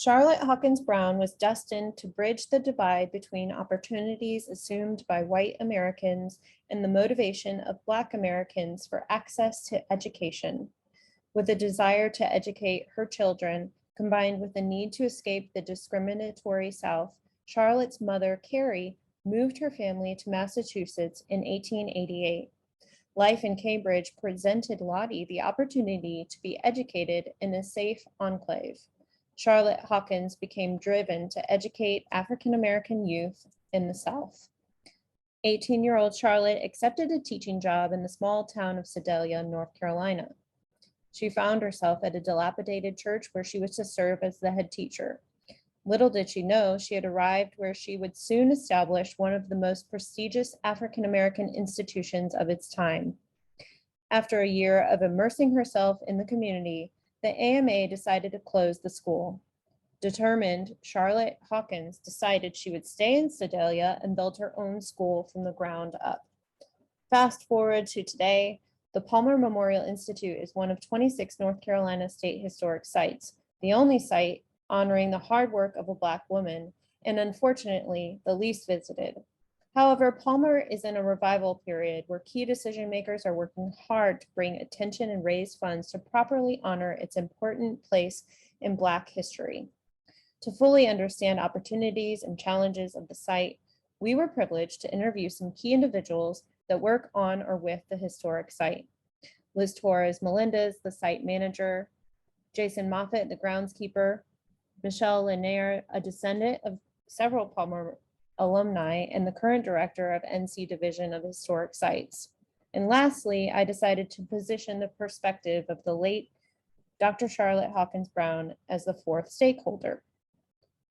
Charlotte Hawkins Brown was destined to bridge the divide between opportunities assumed by white Americans and the motivation of Black Americans for access to education. With a desire to educate her children, combined with the need to escape the discriminatory South, Charlotte's mother, Carrie, moved her family to Massachusetts in 1888. Life in Cambridge presented Lottie the opportunity to be educated in a safe enclave. Charlotte Hawkins became driven to educate African American youth in the South. 18-year-old Charlotte accepted a teaching job in the small town of Sedalia, North Carolina. She found herself at a dilapidated church where she was to serve as the head teacher. Little did she know she had arrived where she would soon establish one of the most prestigious African American institutions of its time. After a year of immersing herself in the community, the AMA decided to close the school. Determined, Charlotte Hawkins decided she would stay in Sedalia and build her own school from the ground up. Fast forward to today, the Palmer Memorial Institute is one of 26 North Carolina state historic sites, the only site honoring the hard work of a Black woman, and unfortunately, the least visited. However, Palmer is in a revival period where key decision makers are working hard to bring attention and raise funds to properly honor its important place in Black history. To fully understand opportunities and challenges of the site, we were privileged to interview some key individuals that work on or with the historic site. Liz Torres Melendez, the site manager, Jason Moffett, the groundskeeper, Michelle Lanier, a descendant of several Palmer alumni and the current director of NC Division of Historic Sites. And lastly, I decided to position the perspective of the late Dr. Charlotte Hawkins Brown as the fourth stakeholder.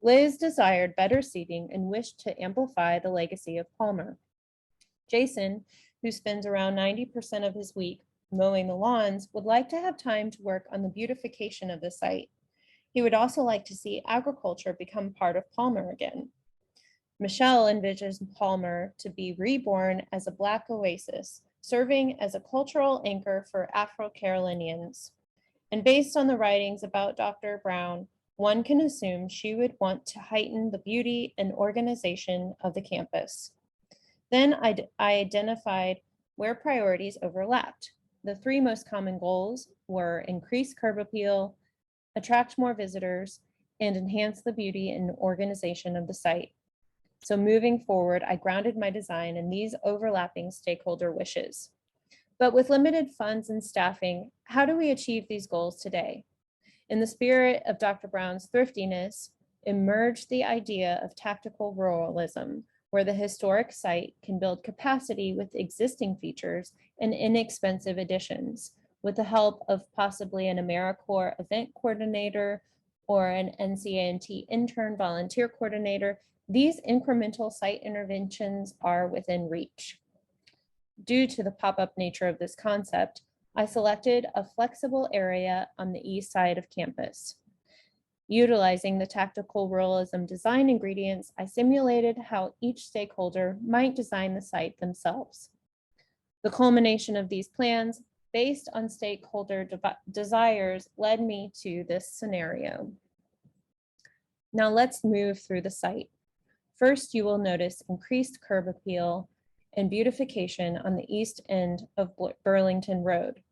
Liz desired better seating and wished to amplify the legacy of Palmer. Jason, who spends around 90% of his week mowing the lawns, would like to have time to work on the beautification of the site. He would also like to see agriculture become part of Palmer again. Michelle envisions Palmer to be reborn as a Black oasis, serving as a cultural anchor for Afro-Carolinians. And based on the writings about Dr. Brown, one can assume she would want to heighten the beauty and organization of the campus. Then I identified where priorities overlapped. The three most common goals were increase curb appeal, attract more visitors, and enhance the beauty and organization of the site. So moving forward, I grounded my design in these overlapping stakeholder wishes. But with limited funds and staffing, how do we achieve these goals today? In the spirit of Dr. Brown's thriftiness, emerged the idea of tactical ruralism, where the historic site can build capacity with existing features and inexpensive additions, with the help of possibly an AmeriCorps event coordinator or an NCANT intern volunteer coordinator. These incremental site interventions are within reach. Due to the pop-up nature of this concept, I selected a flexible area on the east side of campus. Utilizing the tactical ruralism design ingredients, I simulated how each stakeholder might design the site themselves. The culmination of these plans, based on stakeholder desires, led me to this scenario. Now let's move through the site. First, you will notice increased curb appeal and beautification on the east end of Burlington Road.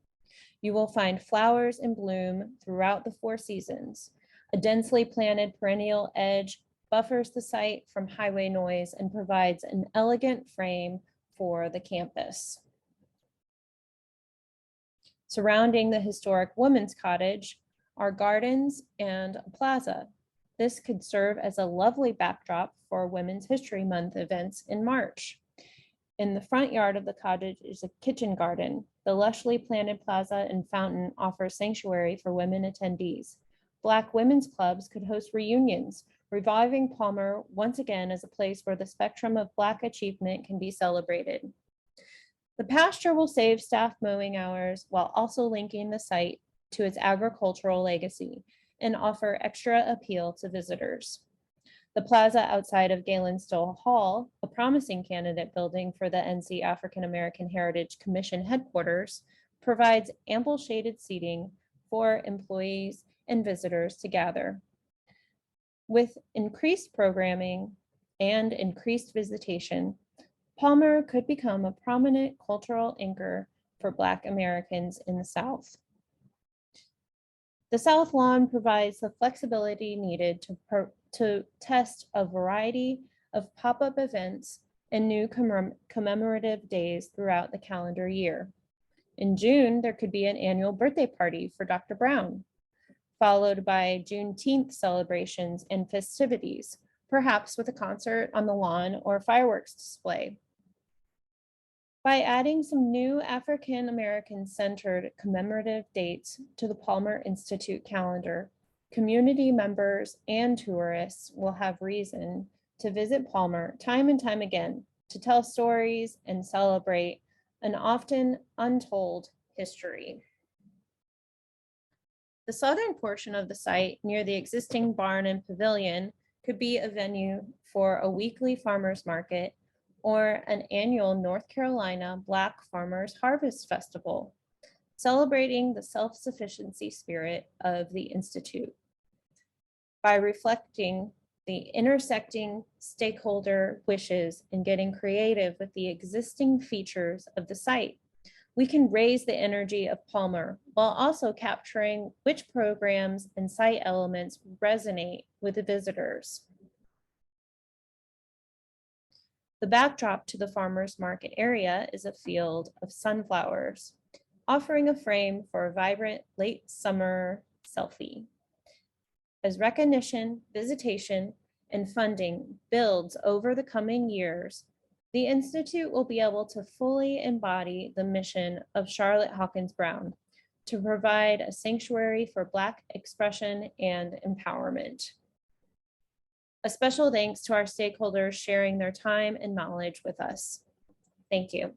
You will find flowers in bloom throughout the 4 seasons. A densely planted perennial edge buffers the site from highway noise and provides an elegant frame for the campus. Surrounding the historic Women's Cottage are gardens and a plaza. This could serve as a lovely backdrop for Women's History Month events in March. In the front yard of the cottage is a kitchen garden. The lushly planted plaza and fountain offer sanctuary for women attendees. Black women's clubs could host reunions, reviving Palmer once again as a place where the spectrum of Black achievement can be celebrated. The pasture will save staff mowing hours while also linking the site to its agricultural legacy and offer extra appeal to visitors. The plaza outside of Galen Stoll Hall, a promising candidate building for the NC African American Heritage Commission headquarters, provides ample shaded seating for employees and visitors to gather. With increased programming and increased visitation, Palmer could become a prominent cultural anchor for Black Americans in the South. The South Lawn provides the flexibility needed to test a variety of pop-up events and new commemorative days throughout the calendar year. In June, there could be an annual birthday party for Dr. Brown, followed by Juneteenth celebrations and festivities, perhaps with a concert on the lawn or fireworks display. By adding some new African-American centered commemorative dates to the Palmer Institute calendar, community members and tourists will have reason to visit Palmer time and time again to tell stories and celebrate an often untold history. The southern portion of the site near the existing barn and pavilion could be a venue for a weekly farmers market or an annual North Carolina Black Farmers Harvest Festival, celebrating the self-sufficiency spirit of the Institute. By reflecting the intersecting stakeholder wishes and getting creative with the existing features of the site, we can raise the energy of Palmer while also capturing which programs and site elements resonate with the visitors. The backdrop to the farmers market area is a field of sunflowers, offering a frame for a vibrant late summer selfie. As recognition, visitation, and funding builds over the coming years, the Institute will be able to fully embody the mission of Charlotte Hawkins Brown to provide a sanctuary for Black expression and empowerment. A special thanks to our stakeholders sharing their time and knowledge with us. Thank you.